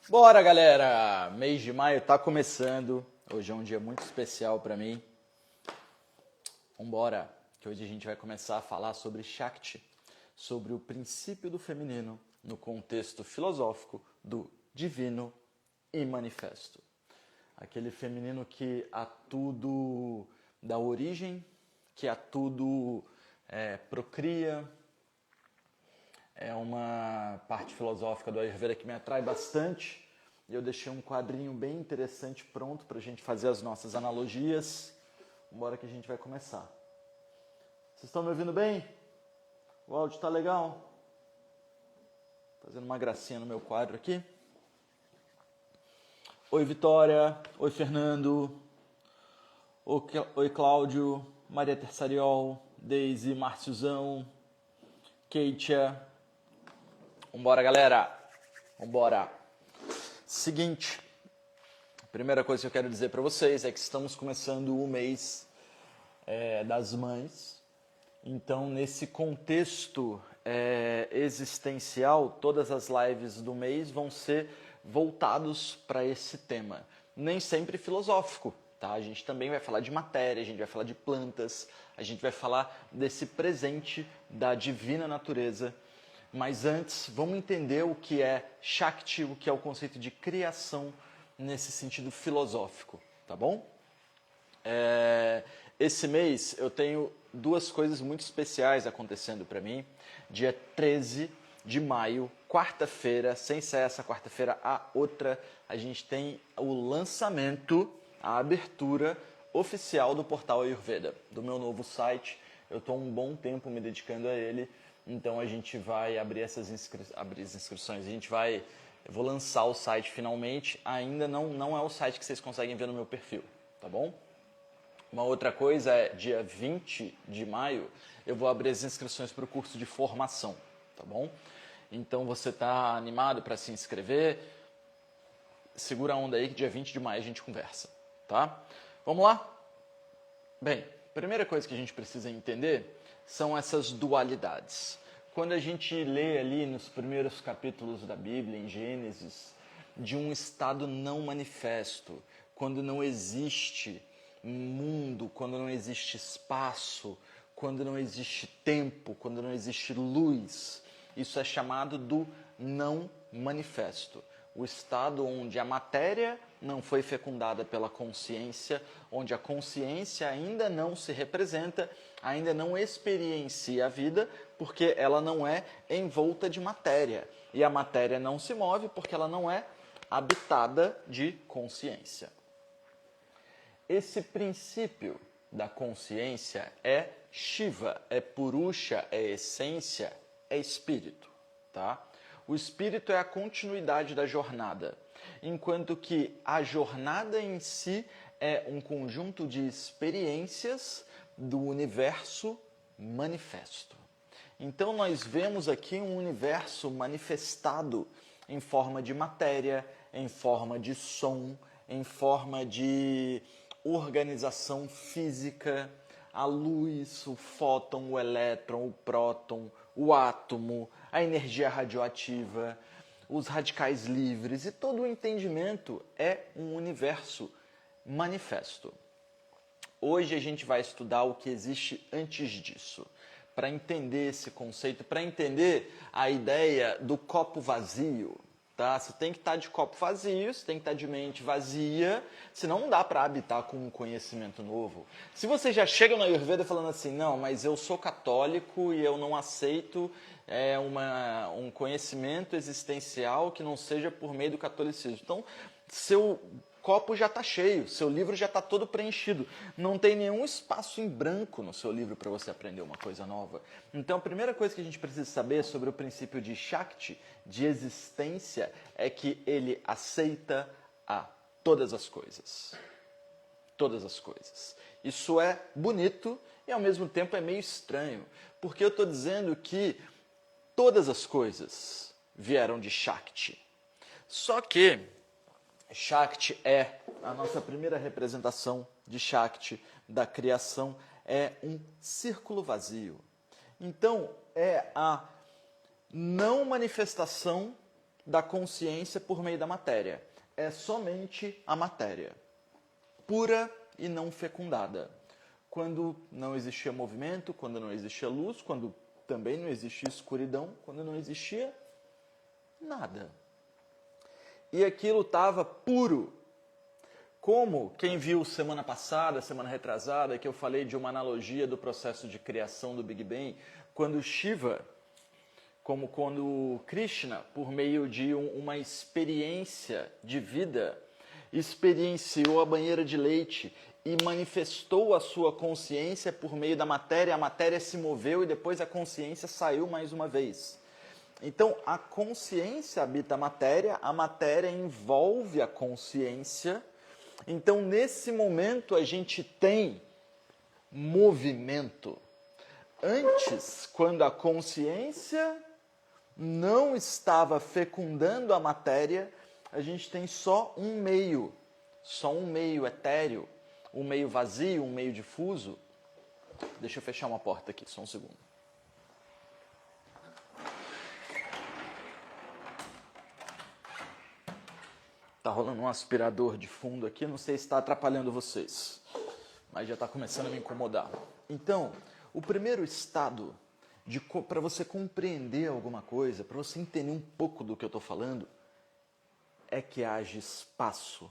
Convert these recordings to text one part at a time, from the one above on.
Bora, galera! Mês de maio tá começando. Hoje é um dia muito especial para mim. Vambora, que hoje a gente vai começar a falar sobre Shakti, sobre o princípio do feminino no contexto filosófico do divino e manifesto. Aquele feminino que a tudo dá origem, que a tudo procria. É uma parte filosófica do Ayurveda que me atrai bastante. E eu deixei um quadrinho bem interessante pronto para a gente fazer as nossas analogias. Bora que a gente vai começar. Vocês estão me ouvindo bem? O áudio está legal? Fazendo uma gracinha no meu quadro aqui. Oi, Vitória. Oi, Fernando. Oi, Cláudio. Maria Terçariol. Deise, Márciozão. Keitia. Vambora, galera. Vambora. Seguinte. A primeira coisa que eu quero dizer para vocês é que estamos começando o mês das mães. Então, nesse contexto existencial, todas as lives do mês vão ser voltados para esse tema. Nem sempre filosófico, tá? A gente também vai falar de matéria, a gente vai falar de plantas, a gente vai falar desse presente da divina natureza. Mas antes, vamos entender o que é Shakti, o que é o conceito de criação nesse sentido filosófico, tá bom? Esse mês eu tenho duas coisas muito especiais acontecendo para mim. Dia 13 de maio, quarta-feira, sem ser essa quarta-feira, a outra, a gente tem o lançamento, a abertura oficial do portal Ayurveda, do meu novo site. Eu estou um bom tempo me dedicando a ele, então a gente vai abrir as inscrições, eu vou lançar o site finalmente, ainda não é o site que vocês conseguem ver no meu perfil, tá bom? Uma outra coisa é, dia 20 de maio, eu vou abrir as inscrições para o curso de formação, tá bom? Então você está animado para se inscrever? Segura a onda aí que dia 20 de maio a gente conversa, tá? Vamos lá? Bem, a primeira coisa que a gente precisa entender são essas dualidades. Quando a gente lê ali nos primeiros capítulos da Bíblia, em Gênesis, de um estado não manifesto, quando não existe mundo, quando não existe espaço, quando não existe tempo, quando não existe luz, isso é chamado do não manifesto. O estado onde a matéria não foi fecundada pela consciência, onde a consciência ainda não se representa, ainda não experiencia a vida, porque ela não é envolta de matéria. E a matéria não se move porque ela não é habitada de consciência. Esse princípio da consciência é Shiva, é Purusha, é essência, é espírito, tá? O espírito é a continuidade da jornada, enquanto que a jornada em si é um conjunto de experiências do universo manifesto. Então nós vemos aqui um universo manifestado em forma de matéria, em forma de som, em forma de organização física, a luz, o fóton, o elétron, o próton, o átomo, a energia radioativa, os radicais livres, e todo o entendimento é um universo manifesto. Hoje a gente vai estudar o que existe antes disso, para entender esse conceito, para entender a ideia do copo vazio. Tá? Você tem que estar de copo vazio, você tem que estar de mente vazia, senão não dá para habitar com um conhecimento novo. Se você já chega na Ayurveda falando assim, não, mas eu sou católico e eu não aceito um conhecimento existencial que não seja por meio do catolicismo. Então, seu copo já está cheio, seu livro já está todo preenchido. Não tem nenhum espaço em branco no seu livro para você aprender uma coisa nova. Então, a primeira coisa que a gente precisa saber sobre o princípio de Shakti, de existência, é que ele aceita a todas as coisas. Todas as coisas. Isso é bonito e, ao mesmo tempo, é meio estranho. Porque eu estou dizendo que todas as coisas vieram de Shakti. Só que Shakti é a nossa primeira representação de Shakti, da criação, é um círculo vazio. Então, é a não manifestação da consciência por meio da matéria. É somente a matéria, pura e não fecundada. Quando não existia movimento, quando não existia luz, quando também não existia escuridão, quando não existia nada. E aquilo estava puro. Como quem viu semana passada, semana retrasada, que eu falei de uma analogia do processo de criação do Big Bang, quando Shiva, como quando Krishna, por meio de uma experiência de vida, experienciou a banheira de leite e manifestou a sua consciência por meio da matéria, a matéria se moveu e depois a consciência saiu mais uma vez. Então, a consciência habita a matéria envolve a consciência. Então, nesse momento, a gente tem movimento. Antes, quando a consciência não estava fecundando a matéria, a gente tem só um meio etéreo, um meio vazio, um meio difuso. Deixa eu fechar uma porta aqui, só um segundo. Tá rolando um aspirador de fundo aqui, não sei se está atrapalhando vocês, mas já está começando a me incomodar. Então, o primeiro estado para você compreender alguma coisa, para você entender um pouco do que eu estou falando, é que haja espaço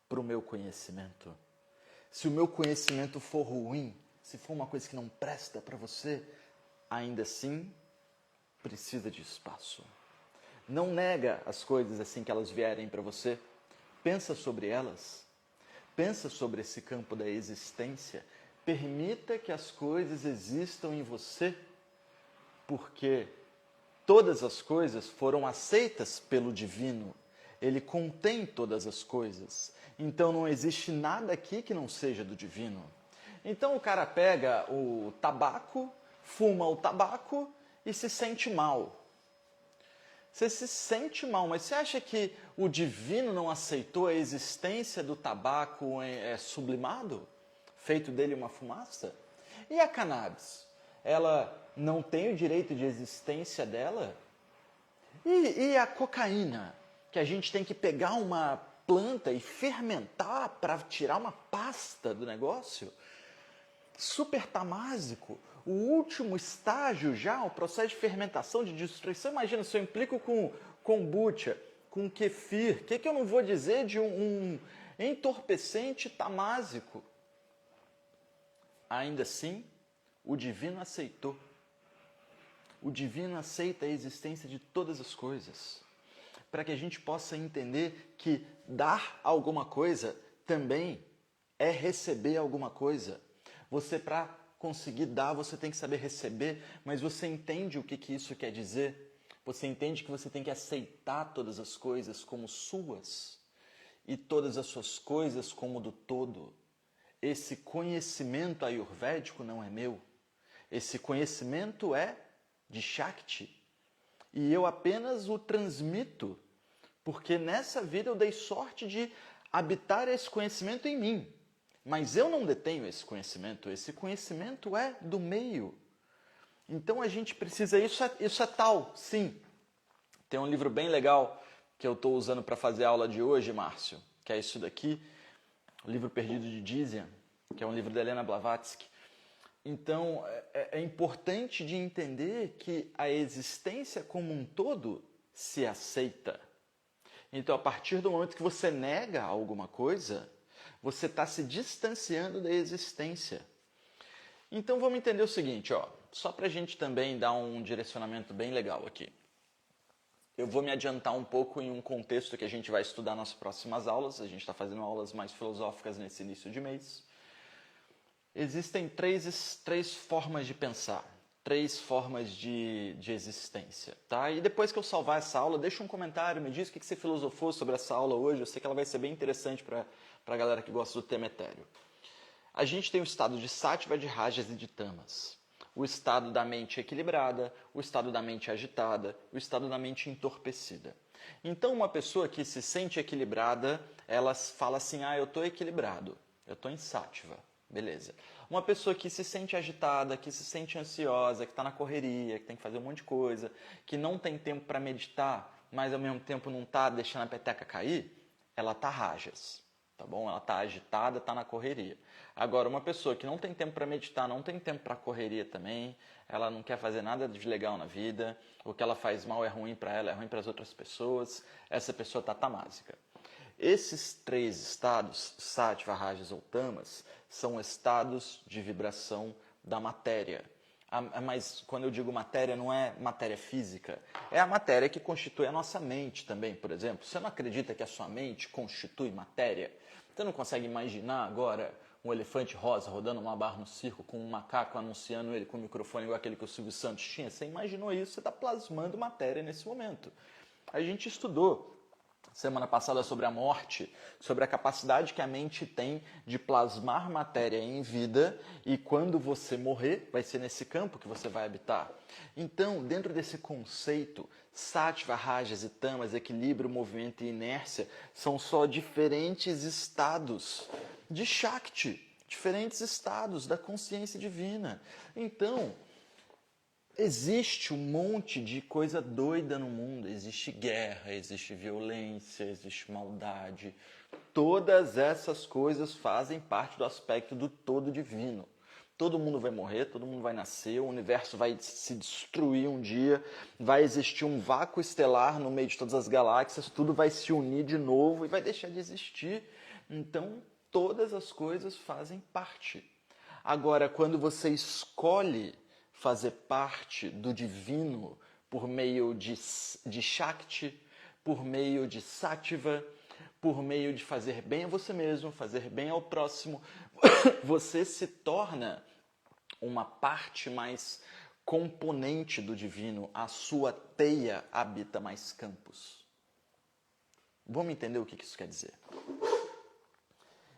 para o meu conhecimento. Se o meu conhecimento for ruim, se for uma coisa que não presta para você, ainda assim precisa de espaço. Não nega as coisas assim que elas vierem para você. Pensa sobre elas. Pensa sobre esse campo da existência. Permita que as coisas existam em você, porque todas as coisas foram aceitas pelo divino. Ele contém todas as coisas. Então não existe nada aqui que não seja do divino. Então o cara pega o tabaco, fuma o tabaco e se sente mal. Você se sente mal, mas você acha que o divino não aceitou a existência do tabaco sublimado? Feito dele uma fumaça? E a cannabis? Ela não tem o direito de existência dela? E a cocaína? Que a gente tem que pegar uma planta e fermentar para tirar uma pasta do negócio? Super tamásico. O último estágio já, o processo de fermentação, de destruição. Imagina, se eu implico com kombucha, com kefir, o que eu não vou dizer de um entorpecente tamásico? Ainda assim, o divino aceitou. O divino aceita a existência de todas as coisas, para que a gente possa entender que dar alguma coisa também é receber alguma coisa. Você, para conseguir dar, você tem que saber receber, mas você entende o que isso quer dizer? Você entende que você tem que aceitar todas as coisas como suas e todas as suas coisas como do todo. Esse conhecimento ayurvédico não é meu. Esse conhecimento é de Shakti. E eu apenas o transmito, porque nessa vida eu dei sorte de habitar esse conhecimento em mim. Mas eu não detenho esse conhecimento é do meio. Então a gente precisa, isso é tal, sim. Tem um livro bem legal que eu estou usando para fazer a aula de hoje, Márcio, que é isso daqui, o livro Perdido de Dzizian, que é um livro da Helena Blavatsky. Então é importante de entender que a existência como um todo se aceita. Então a partir do momento que você nega alguma coisa, você está se distanciando da existência. Então vamos entender o seguinte, só para a gente também dar um direcionamento bem legal aqui. Eu vou me adiantar um pouco em um contexto que a gente vai estudar nas próximas aulas. A gente está fazendo aulas mais filosóficas nesse início de mês. Existem três formas de pensar, três formas de existência. Tá? E depois que eu salvar essa aula, deixa um comentário, me diz o que você filosofou sobre essa aula hoje. Eu sei que ela vai ser bem interessante para a galera que gosta do tema etéreo. A gente tem o estado de Sattva, de Rajas e de Tamas. O estado da mente equilibrada, o estado da mente agitada, o estado da mente entorpecida. Então, uma pessoa que se sente equilibrada, ela fala assim, eu estou equilibrado, eu estou em Sattva, beleza. Uma pessoa que se sente agitada, que se sente ansiosa, que está na correria, que tem que fazer um monte de coisa, que não tem tempo para meditar, mas ao mesmo tempo não está deixando a peteca cair, ela está rajas, tá bom? Ela está agitada, está na correria. Agora, uma pessoa que não tem tempo para meditar, não tem tempo para correria também, ela não quer fazer nada de legal na vida, o que ela faz mal é ruim para ela, é ruim para as outras pessoas, essa pessoa está tamásica. Esses 3 estados, sattva, rajas ou tamas, são estados de vibração da matéria. Mas quando eu digo matéria, não é matéria física, é a matéria que constitui a nossa mente também, por exemplo. Você não acredita que a sua mente constitui matéria? Você não consegue imaginar agora um elefante rosa rodando uma barra no circo com um macaco anunciando ele com um microfone igual aquele que o Silvio Santos tinha? Você imaginou isso, você está plasmando matéria nesse momento. A gente estudou semana passada sobre a morte, sobre a capacidade que a mente tem de plasmar matéria em vida e quando você morrer, vai ser nesse campo que você vai habitar. Então, dentro desse conceito, sattva, rajas e tamas, equilíbrio, movimento e inércia, são só diferentes estados de Shakti, diferentes estados da consciência divina. Então, existe um monte de coisa doida no mundo. Existe guerra, existe violência, existe maldade. Todas essas coisas fazem parte do aspecto do todo divino. Todo mundo vai morrer, todo mundo vai nascer, o universo vai se destruir um dia, vai existir um vácuo estelar no meio de todas as galáxias, tudo vai se unir de novo e vai deixar de existir. Então, todas as coisas fazem parte. Agora, quando você escolhe fazer parte do divino por meio de Shakti, por meio de Sattva, por meio de fazer bem a você mesmo, fazer bem ao próximo, você se torna uma parte mais componente do divino, a sua teia habita mais campos. Vamos entender o que isso quer dizer?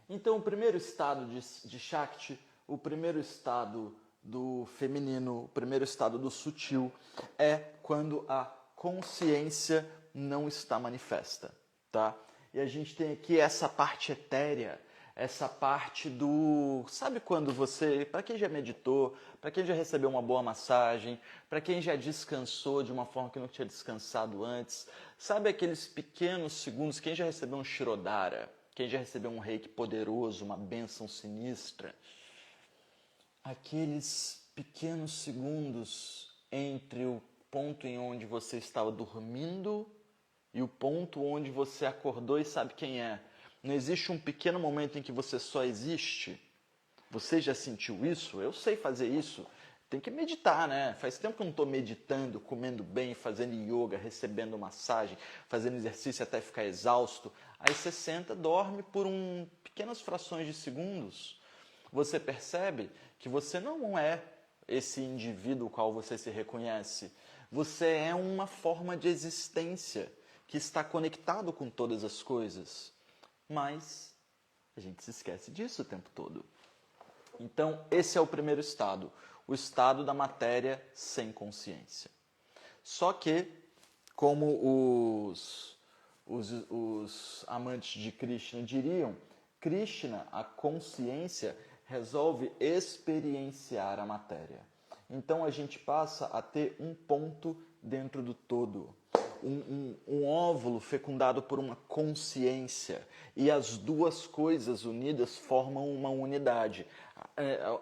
Então, o primeiro estado de Shakti, o primeiro estado do feminino, o primeiro estado do sutil, é quando a consciência não está manifesta, tá? E a gente tem aqui essa parte etérea, essa parte do... Sabe quando você... Para quem já meditou, para quem já recebeu uma boa massagem, para quem já descansou de uma forma que não tinha descansado antes, sabe aqueles pequenos segundos, quem já recebeu um Shirodhara, quem já recebeu um reiki poderoso, uma bênção sinistra, aqueles pequenos segundos entre o ponto em onde você estava dormindo e o ponto onde você acordou e sabe quem é. Não existe um pequeno momento em que você só existe? Você já sentiu isso? Eu sei fazer isso. Tem que meditar, né? Faz tempo que eu não estou meditando, comendo bem, fazendo yoga, recebendo massagem, fazendo exercício até ficar exausto. Aí você senta, dorme por pequenas frações de segundos. Você percebe que você não é esse indivíduo qual você se reconhece. Você é uma forma de existência que está conectado com todas as coisas. Mas a gente se esquece disso o tempo todo. Então, esse é o primeiro estado, o estado da matéria sem consciência. Só que, como os amantes de Krishna diriam, Krishna, a consciência, resolve experienciar a matéria. Então a gente passa a ter um ponto dentro do todo. Um óvulo fecundado por uma consciência. E as duas coisas unidas formam uma unidade.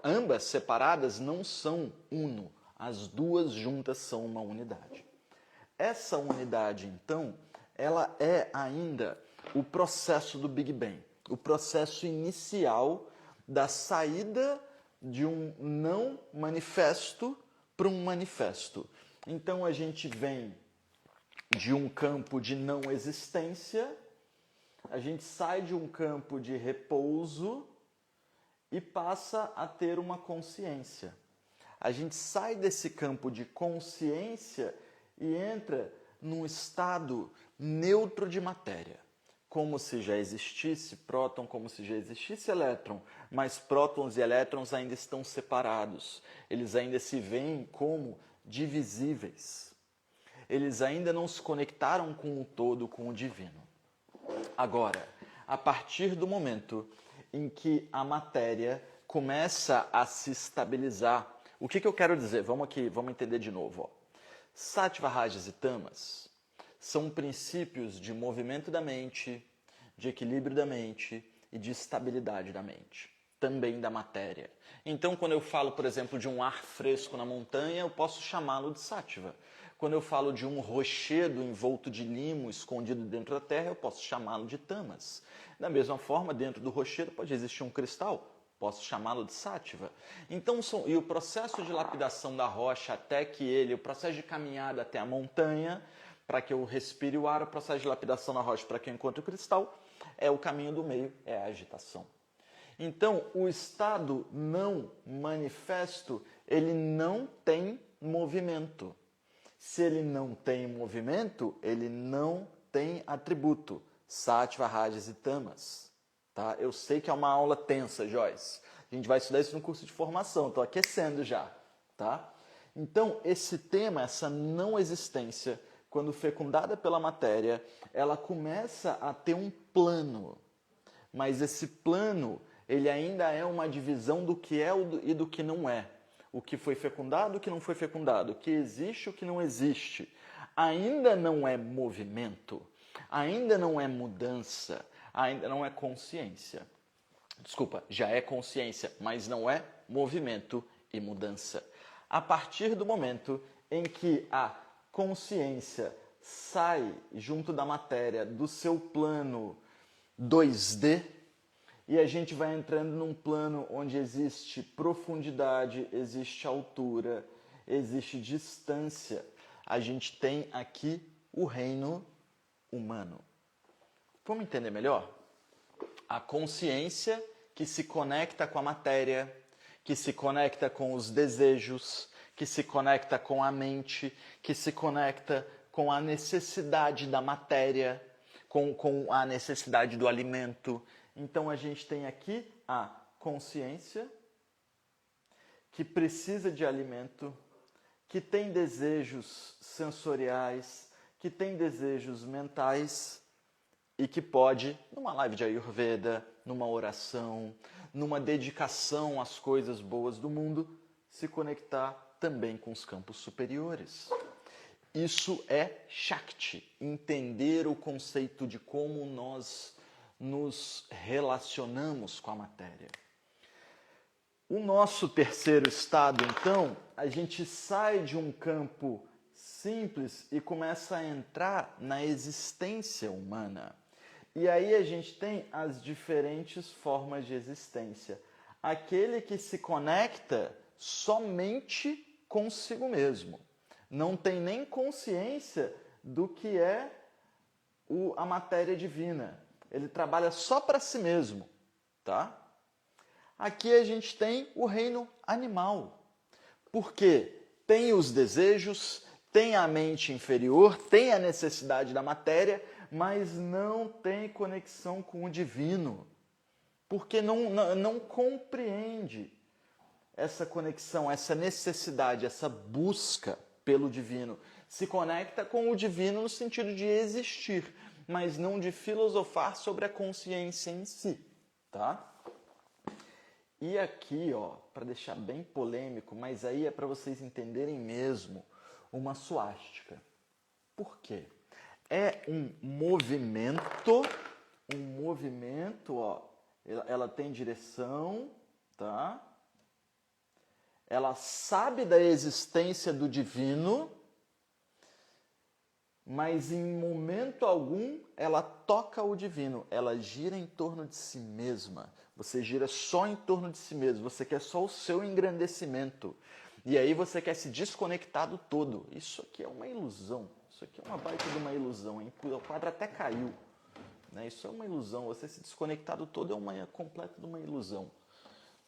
Ambas separadas não são uno. As duas juntas são uma unidade. Essa unidade, então, ela é ainda o processo do Big Bang. O processo inicial da saída de um não manifesto para um manifesto. Então a gente vem de um campo de não existência, a gente sai de um campo de repouso e passa a ter uma consciência. A gente sai desse campo de consciência e entra num estado neutro de matéria. Como se já existisse próton, como se já existisse elétron, mas prótons e elétrons ainda estão separados. Eles ainda se veem como divisíveis. Eles ainda não se conectaram com o todo, com o divino. Agora, a partir do momento em que a matéria começa a se estabilizar, o que eu quero dizer? Vamos entender de novo. Sattva, rajas e tamas são princípios de movimento da mente, de equilíbrio da mente e de estabilidade da mente, também da matéria. Então, quando eu falo, por exemplo, de um ar fresco na montanha, eu posso chamá-lo de Sattva. Quando eu falo de um rochedo envolto de limo escondido dentro da terra, eu posso chamá-lo de Tamas. Da mesma forma, dentro do rochedo pode existir um cristal, posso chamá-lo de Sattva. Então, e o processo de lapidação da rocha até que o processo de caminhada até a montanha, para que eu respire o ar, o processo de lapidação da rocha para que eu encontre o cristal, é o caminho do meio, é a agitação. Então, o estado não manifesto, ele não tem movimento. Se ele não tem movimento, ele não tem atributo. Sattva, Rajas e Tamas. Tá? Eu sei que é uma aula tensa, Joyce. A gente vai estudar isso no curso de formação, estou aquecendo já. Tá? Então, esse tema, essa não existência, quando fecundada pela matéria, ela começa a ter um plano. Mas esse plano, ele ainda é uma divisão do que é e do que não é. O que foi fecundado, o que não foi fecundado, o que existe, o que não existe. Ainda não é movimento, ainda não é mudança, ainda não é consciência. Desculpa, já é consciência, mas não é movimento e mudança. A partir do momento em que a consciência sai junto da matéria do seu plano 2D, e a gente vai entrando num plano onde existe profundidade, existe altura, existe distância. A gente tem aqui o reino humano. Vamos entender melhor? A consciência que se conecta com a matéria, que se conecta com os desejos, que se conecta com a mente, que se conecta com a necessidade da matéria, com a necessidade do alimento. Então, a gente tem aqui a consciência, que precisa de alimento, que tem desejos sensoriais, que tem desejos mentais e que pode, numa live de Ayurveda, numa oração, numa dedicação às coisas boas do mundo, se conectar também com os campos superiores. Isso é Shakti, entender o conceito de como nós nos relacionamos com a matéria. O nosso terceiro estado, então, a gente sai de um campo simples e começa a entrar na existência humana. E aí a gente tem as diferentes formas de existência. Aquele que se conecta somente consigo mesmo. Não tem nem consciência do que é a matéria divina. Ele trabalha só para si mesmo, tá? Aqui a gente tem o reino animal. Porque tem os desejos, tem a mente inferior, tem a necessidade da matéria, mas não tem conexão com o divino. Porque não compreende essa conexão, essa necessidade, essa busca pelo divino. Se conecta com o divino no sentido de existir, mas não de filosofar sobre a consciência em si, tá? E aqui, ó, para deixar bem polêmico, mas aí é para vocês entenderem mesmo, uma suástica. Por quê? É um movimento, ó, ela tem direção, tá? Ela sabe da existência do divino, mas em momento algum ela toca o divino, ela gira em torno de si mesma. Você gira só em torno de si mesmo, você quer só o seu engrandecimento. E aí você quer se desconectar do todo. Isso aqui é uma ilusão, isso aqui é uma baita de uma ilusão, hein? O quadro até caiu. Né? Isso é uma ilusão, você se desconectar do todo é uma completa de uma ilusão.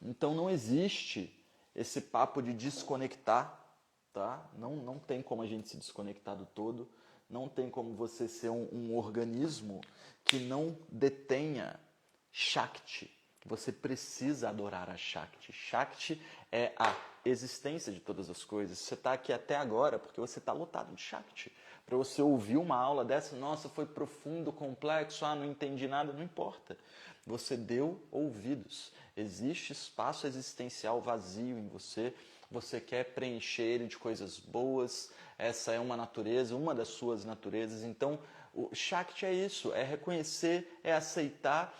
Então não existe esse papo de desconectar, tá? Não tem como a gente se desconectar do todo. Não tem como você ser um organismo que não detenha Shakti. Você precisa adorar a Shakti. Shakti é a existência de todas as coisas. Você está aqui até agora porque você está lotado de Shakti. Para você ouvir uma aula dessa, nossa, foi profundo, complexo, não entendi nada, não importa. Você deu ouvidos. Existe espaço existencial vazio em você você quer preencher ele de coisas boas, essa é uma natureza, uma das suas naturezas. Então, o Shakti é isso, é reconhecer, é aceitar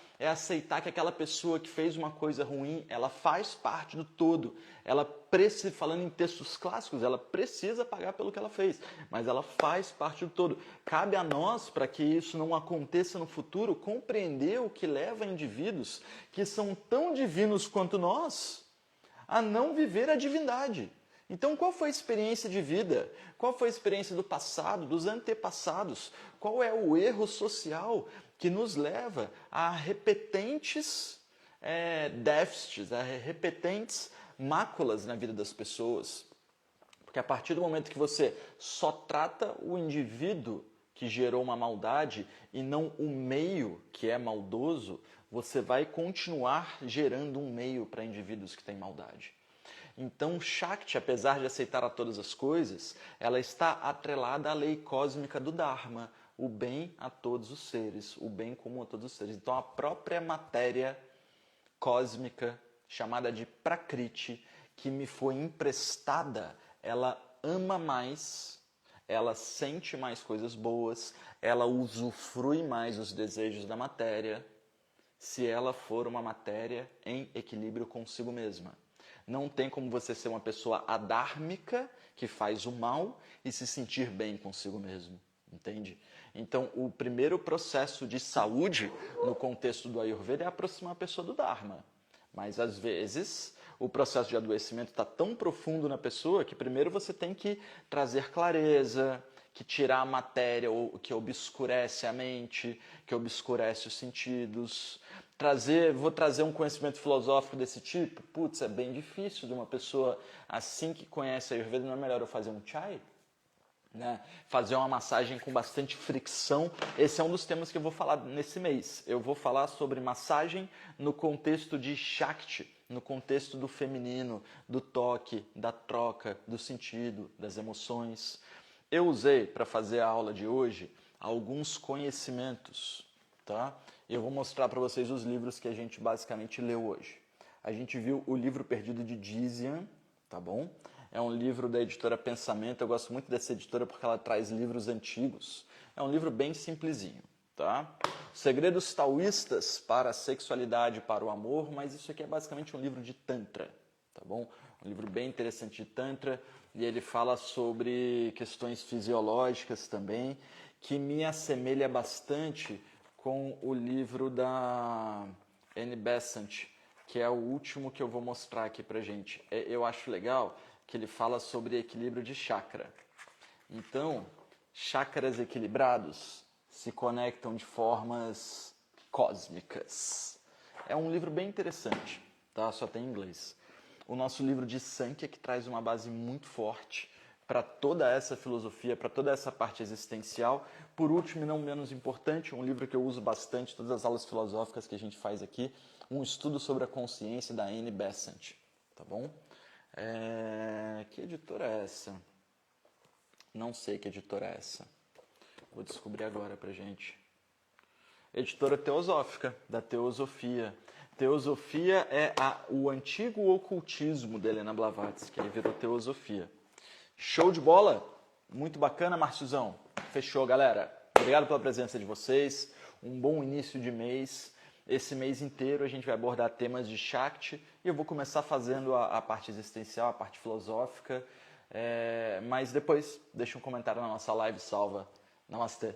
que aquela pessoa que fez uma coisa ruim, ela faz parte do todo. Ela precisa, falando em textos clássicos, ela precisa pagar pelo que ela fez, mas ela faz parte do todo. Cabe a nós, para que isso não aconteça no futuro, compreender o que leva indivíduos que são tão divinos quanto nós a não viver a divindade. Então, qual foi a experiência de vida? Qual foi a experiência do passado, dos antepassados? Qual é o erro social que nos leva a repetentes déficits, a repetentes máculas na vida das pessoas? Porque a partir do momento que você só trata o indivíduo que gerou uma maldade e não o meio que é maldoso, você vai continuar gerando um meio para indivíduos que têm maldade. Então, Shakti, apesar de aceitar a todas as coisas, ela está atrelada à lei cósmica do Dharma, o bem a todos os seres, o bem comum a todos os seres. Então, a própria matéria cósmica, chamada de Prakriti, que me foi emprestada, ela ama mais, ela sente mais coisas boas, ela usufrui mais os desejos da matéria, se ela for uma matéria em equilíbrio consigo mesma. Não tem como você ser uma pessoa adármica, que faz o mal, e se sentir bem consigo mesmo, entende? Então, o primeiro processo de saúde, no contexto do Ayurveda, é aproximar a pessoa do Dharma. Mas, às vezes, o processo de adoecimento está tão profundo na pessoa que primeiro você tem que trazer clareza, que tirar a matéria que obscurece a mente, que obscurece os sentidos. Vou trazer um conhecimento filosófico desse tipo? Putz, é bem difícil de uma pessoa assim que conhece a Ayurveda. Não é melhor eu fazer um chai? Né? Fazer uma massagem com bastante fricção. Esse é um dos temas que eu vou falar nesse mês. Eu vou falar sobre massagem no contexto de Shakti, no contexto do feminino, do toque, da troca, do sentido, das emoções. Eu usei para fazer a aula de hoje alguns conhecimentos, tá? Eu vou mostrar para vocês os livros que a gente basicamente leu hoje. A gente viu o livro Perdido de Dzizian, tá bom? É um livro da editora Pensamento. Eu gosto muito dessa editora porque ela traz livros antigos. É um livro bem simplesinho, tá? Segredos taoístas para a sexualidade, para o amor, mas isso aqui é basicamente um livro de Tantra, tá bom? Um livro bem interessante de Tantra, e ele fala sobre questões fisiológicas também, que me assemelha bastante com o livro da Annie Besant, que é o último que eu vou mostrar aqui pra gente. Eu acho legal que ele fala sobre equilíbrio de chakra. Então, chakras equilibrados se conectam de formas cósmicas. É um livro bem interessante, tá? Só tem em inglês. O nosso livro de Sankhya, que traz uma base muito forte para toda essa filosofia, para toda essa parte existencial. Por último, e não menos importante, um livro que eu uso bastante em todas as aulas filosóficas que a gente faz aqui, um estudo sobre a consciência da Annie Besant, tá bom? Que editora é essa? Não sei que editora é essa. Vou descobrir agora pra gente. Editora Teosófica, da Teosofia. Teosofia é o antigo ocultismo da Helena Blavatsky, que aí virou Teosofia. Show de bola? Muito bacana, Marciozão. Fechou, galera. Obrigado pela presença de vocês. Um bom início de mês. Esse mês inteiro a gente vai abordar temas de Shakti e eu vou começar fazendo a parte existencial, a parte filosófica. Mas depois deixa um comentário na nossa live salva. Namastê.